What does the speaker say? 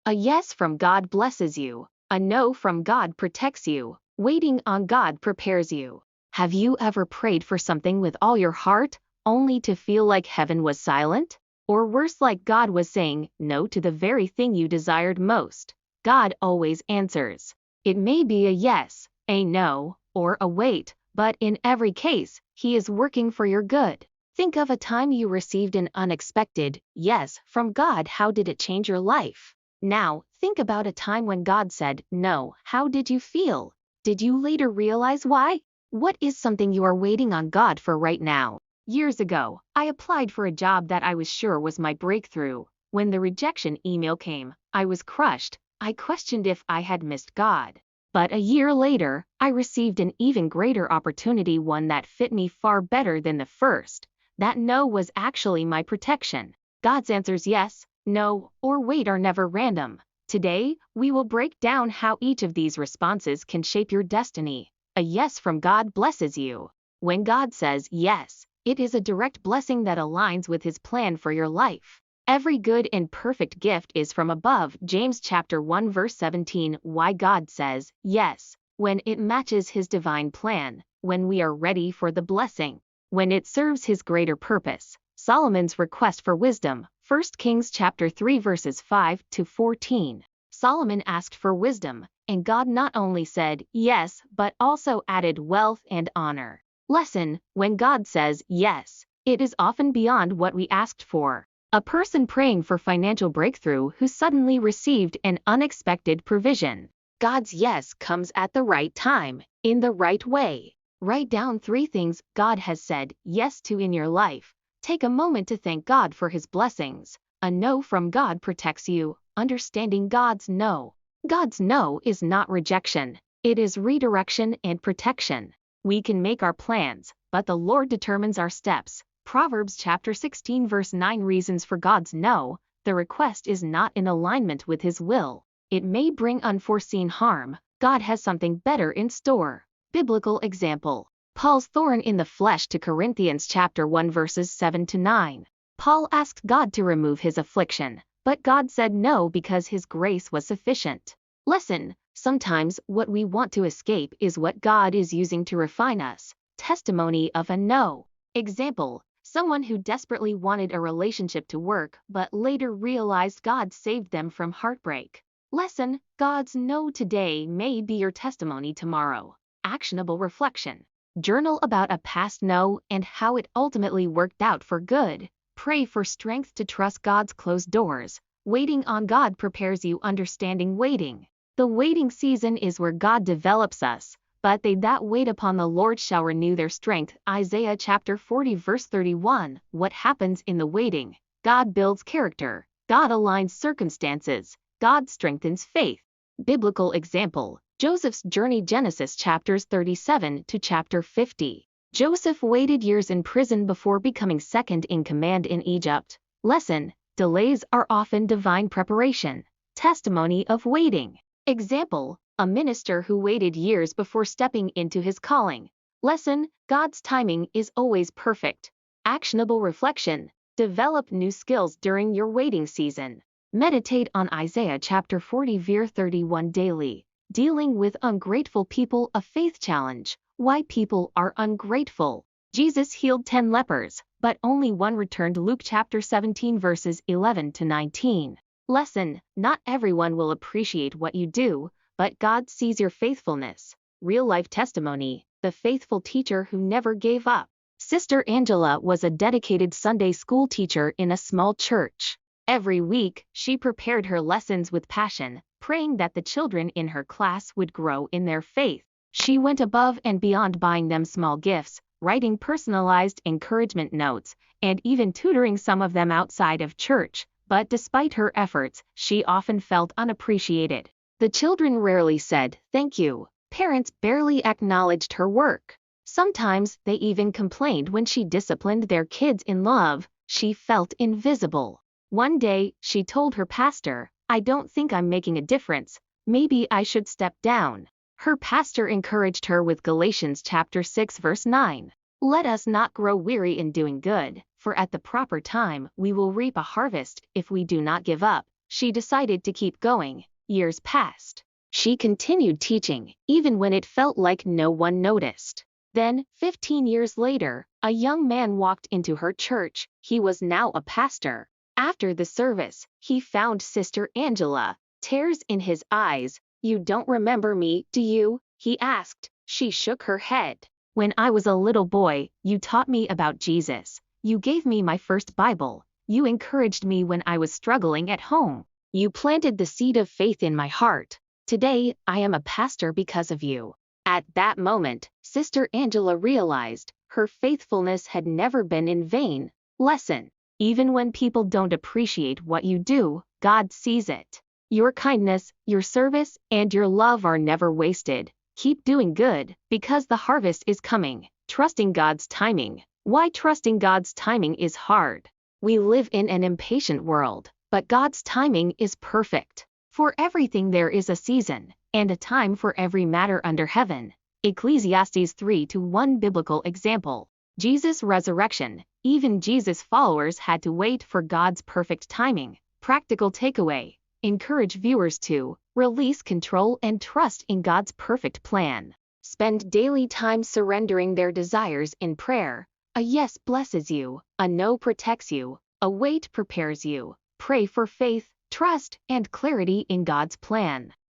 A yes from God blesses you. A no from God protects you. Waiting on God prepares you. Have you ever prayed for something with all your heart, only to feel like heaven was silent? Or worse, like God was saying no to the very thing you desired most? God always answers. It may be a yes, a no, or a wait, but in every case, He is working for your good. Think of a time you received an unexpected yes from God. How did it change your life? Now, think about a time when God said no. How did you feel? Did you later realize why? What is something you are waiting on God for right now? Years ago, I applied for a job that I was sure was my breakthrough. When the rejection email came, I was crushed. I questioned if I had missed God. But a year later, I received an even greater opportunity, one that fit me far better than the first. That no was actually my protection. God's answers yes, no, or wait are never random. Today, we will break down how each of these responses can shape your destiny. A yes from God blesses you. When God says yes, it is a direct blessing that aligns with His plan for your life. Every good and perfect gift is from above. James chapter 1 verse 17. Why God says yes, when it matches His divine plan, when we are ready for the blessing, when it serves His greater purpose. Solomon's request for wisdom, 1 Kings chapter 3 verses 5 to 14. Solomon asked for wisdom, and God not only said yes, but also added wealth and honor. Lesson: when God says yes, it is often beyond what we asked for. A person praying for financial breakthrough who suddenly received an unexpected provision. God's yes comes at the right time, in the right way. Write down 3 things God has said yes to in your life. Take a moment to thank God for His blessings. A no from God protects you. Understanding God's no. God's no is not rejection. It is redirection and protection. We can make our plans, but the Lord determines our steps. Proverbs chapter 16 verse 9. Reasons for God's no. The request is not in alignment with His will. It may bring unforeseen harm. God has something better in store. Biblical example: Paul's thorn in the flesh to Corinthians chapter 1 verses 7 to 9. Paul asked God to remove his affliction, but God said no because His grace was sufficient. Lesson: sometimes what we want to escape is what God is using to refine us. Testimony of a no. Example: someone who desperately wanted a relationship to work but later realized God saved them from heartbreak. Lesson: God's no today may be your testimony tomorrow. Actionable reflection: journal about a past no and how it ultimately worked out for good. Pray for strength to trust God's closed doors. Waiting on God prepares you. Understanding waiting. The waiting season is where God develops us, but they that wait upon the Lord shall renew their strength. Isaiah chapter 40 verse 31. What happens in the waiting? God builds character. God aligns circumstances. God strengthens faith. Biblical example: Joseph's journey. Genesis chapters 37 to chapter 50. Joseph waited years in prison before becoming second in command in Egypt. Lesson: delays are often divine preparation. Testimony of waiting. Example: a minister who waited years before stepping into his calling. Lesson: God's timing is always perfect. Actionable reflection: develop new skills during your waiting season. Meditate on Isaiah chapter 40 verse 31 daily. Dealing with ungrateful people. A faith challenge. Why people are ungrateful. Jesus healed 10 lepers, but only one returned. Luke chapter 17 verses 11 to 19. Lesson: not everyone will appreciate what you do, but God sees your faithfulness. Real-life testimony: the faithful teacher who never gave up. Sister Angela was a dedicated Sunday school teacher in a small church. Every week, she prepared her lessons with passion, praying that the children in her class would grow in their faith. She went above and beyond, buying them small gifts, writing personalized encouragement notes, and even tutoring some of them outside of church. But despite her efforts, she often felt unappreciated. The children rarely said thank you. Parents barely acknowledged her work. Sometimes they even complained when she disciplined their kids in love. She felt invisible. One day, she told her pastor, "I don't think I'm making a difference. Maybe I should step down." Her pastor encouraged her with Galatians chapter 6 verse 9. Let us not grow weary in doing good, for at the proper time we will reap a harvest if we do not give up. She decided to keep going. Years passed. She continued teaching, even when it felt like no one noticed. Then, 15 years later, a young man walked into her church. He was now a pastor. After the service, he found Sister Angela, tears in his eyes. "You don't remember me, do you?" he asked. She shook her head. "When I was a little boy, you taught me about Jesus. You gave me my first Bible. You encouraged me when I was struggling at home. You planted the seed of faith in my heart. Today, I am a pastor because of you." At that moment, Sister Angela realized her faithfulness had never been in vain. Lesson: even when people don't appreciate what you do, God sees it. Your kindness, your service, and your love are never wasted. Keep doing good, because the harvest is coming. Trusting God's timing. Why trusting God's timing is hard. We live in an impatient world, but God's timing is perfect. For everything there is a season, and a time for every matter under heaven. Ecclesiastes 3:1 Biblical example. Jesus' resurrection. Even Jesus' followers had to wait for God's perfect timing. Practical takeaway: encourage viewers to release control and trust in God's perfect plan. Spend daily time surrendering their desires in prayer. A yes blesses you, a no protects you, a wait prepares you. Pray for faith, trust, and clarity in God's plan.